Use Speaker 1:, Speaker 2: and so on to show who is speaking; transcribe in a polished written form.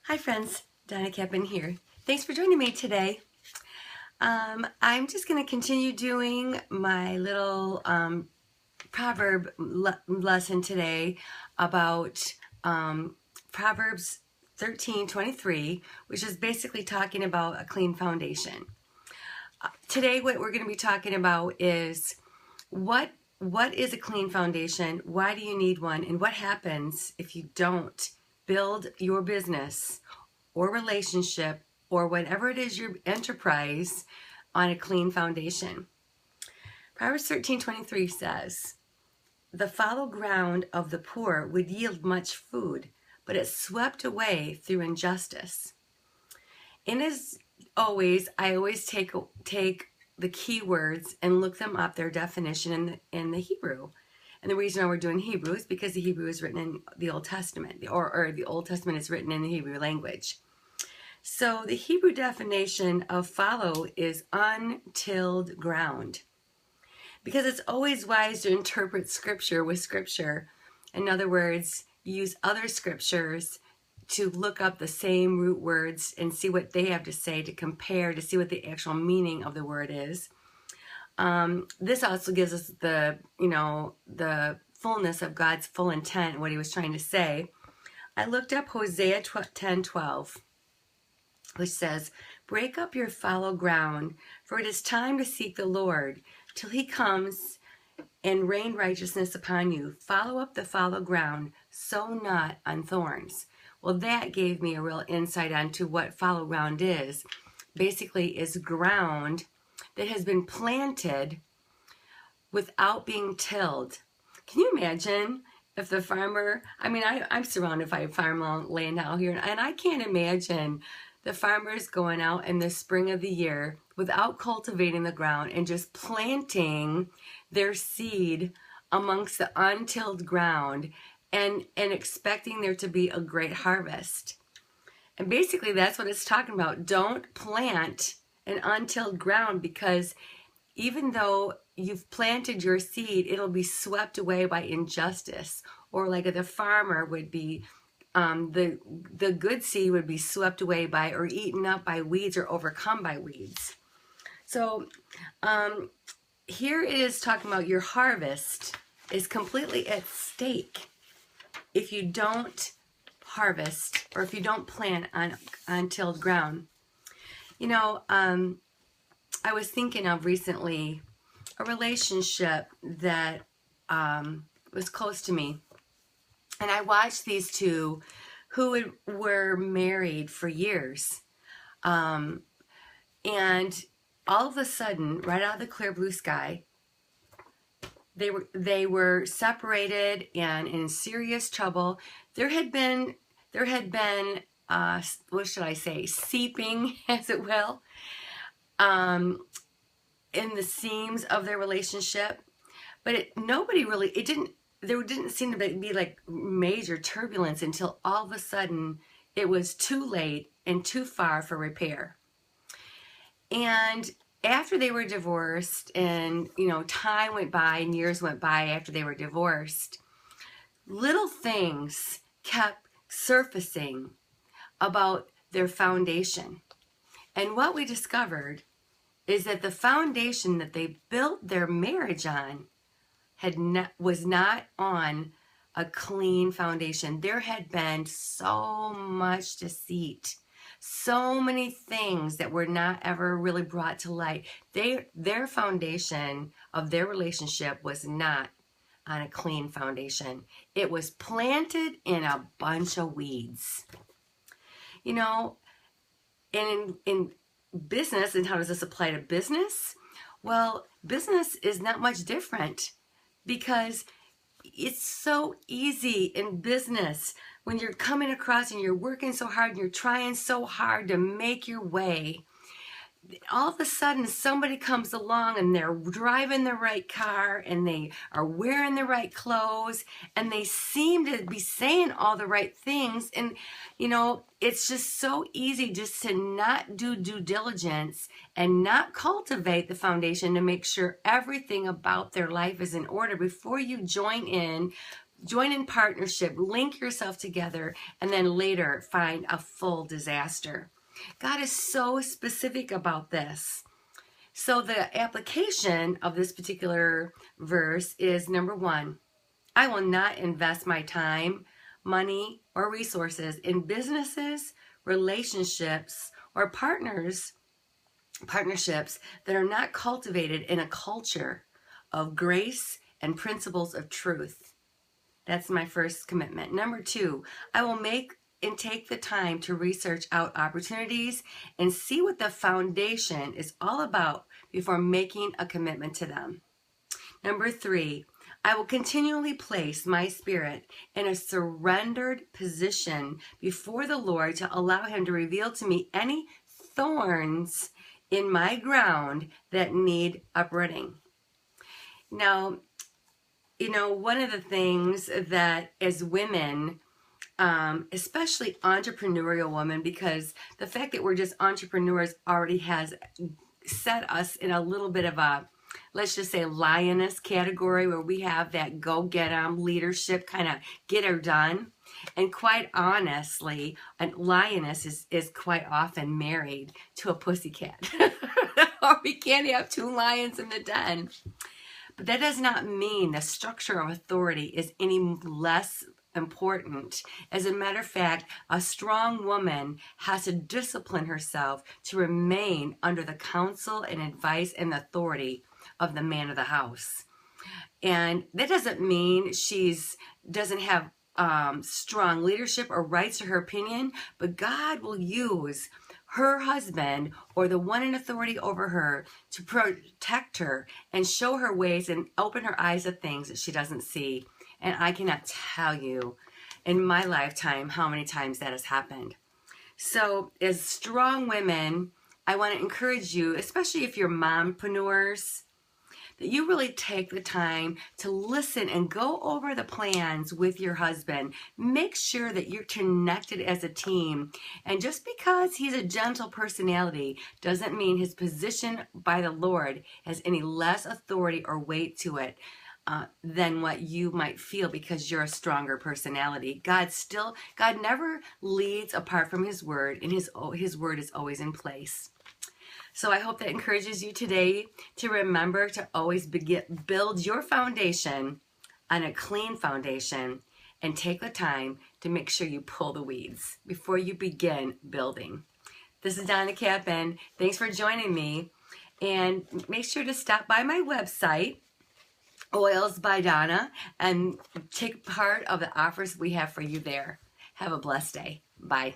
Speaker 1: Hi friends, Donna Kepin here. Thanks for joining me today. I'm just going to continue doing my little proverb lesson today about Proverbs 13:23, which is basically talking about a clean foundation. Today what we're going to be talking about is what is a clean foundation, why do you need one, and what happens if you don't build your business or relationship or whatever it is your enterprise on a clean foundation. Proverbs 13:23 says, "The fallow ground of the poor would yield much food, but it's swept away through injustice." And as always, I always take the key words and look them up, their definition in the Hebrew. And the reason why we're doing Hebrew is because the Hebrew is written in the Old Testament, or the Old Testament is written in the Hebrew language. So the Hebrew definition of fallow is untilled ground. Because it's always wise to interpret scripture with scripture. In other words, use other scriptures to look up the same root words and see what they have to say, to compare, to see what the actual meaning of the word is. This also gives us the fullness of God's full intent, what he was trying to say. I looked up Hosea 10:12, which says, "Break up your fallow ground, for it is time to seek the Lord, till he comes and rain righteousness upon you. Follow up the fallow ground, sow not on thorns." Well, that gave me a real insight onto what fallow ground is. Basically, is ground that has been planted without being tilled. Can you imagine if the farmer, I'm surrounded by farmland out here, and I can't imagine the farmers going out in the spring of the year without cultivating the ground and just planting their seed amongst the untilled ground and expecting there to be a great harvest. And basically that's what it's talking about. Don't plant an untilled ground, because even though you've planted your seed, it'll be swept away by injustice. Or like the farmer would be, the good seed would be swept away by or eaten up by weeds or overcome by weeds. So here it is talking about your harvest is completely at stake if you don't harvest or if you don't plant on tilled ground. I was thinking of recently a relationship that was close to me. And I watched these two who were married for years. And all of a sudden, right out of the clear blue sky, they were separated and in serious trouble. There had been what should I say, seeping, as it will, in the seams of their relationship. But there didn't seem to be like major turbulence until all of a sudden it was too late and too far for repair. And after they were divorced, and time went by and years went by after they were divorced, little things kept surfacing about their foundation. And what we discovered is that the foundation that they built their marriage on was not on a clean foundation. There had been so much deceit, so many things that were not ever really brought to light. Their foundation of their relationship was not on a clean foundation. It was planted in a bunch of weeds. And in business, and how does this apply to business? Well, business is not much different, because it's so easy in business when you're coming across and you're working so hard and you're trying so hard to make your way. All of a sudden somebody comes along and they're driving the right car and they are wearing the right clothes and they seem to be saying all the right things, and it's just so easy just to not do due diligence and not cultivate the foundation to make sure everything about their life is in order before you join in join in partnership, link yourself together, and then later find a full disaster. God is so specific about this. So the application of this particular verse is number 1, I will not invest my time, money, or resources in businesses, relationships, or partnerships that are not cultivated in a culture of grace and principles of truth. That's my first commitment. Number 2, I will make and take the time to research out opportunities and see what the foundation is all about before making a commitment to them. Number 3, I will continually place my spirit in a surrendered position before the Lord to allow him to reveal to me any thorns in my ground that need uprooting. Now, one of the things that as women, especially entrepreneurial women, because the fact that we're just entrepreneurs already has set us in a little bit of a, let's just say, lioness category, where we have that go-get-em leadership, kind of get her done. And quite honestly, a lioness is quite often married to a pussycat. Or we can't have 2 lions in the den. But that does not mean the structure of authority is any less important. As a matter of fact, a strong woman has to discipline herself to remain under the counsel and advice and authority of the man of the house. And that doesn't mean doesn't have strong leadership or rights to her opinion, but God will use her husband or the one in authority over her to protect her and show her ways and open her eyes to things that she doesn't see. And I cannot tell you in my lifetime how many times that has happened. So as strong women, I want to encourage you, especially if you're mompreneurs, that you really take the time to listen and go over the plans with your husband. Make sure that you're connected as a team. And just because he's a gentle personality doesn't mean his position by the Lord has any less authority or weight to it than what you might feel because you're a stronger personality. God never leads apart from his word, and his word is always in place. So I hope that encourages you today to remember to always build your foundation on a clean foundation, and take the time to make sure you pull the weeds before you begin building. This is Donna Capin. Thanks for joining me. And make sure to stop by my website, Oils by Donna, and take part of the offers we have for you there. Have a blessed day. Bye.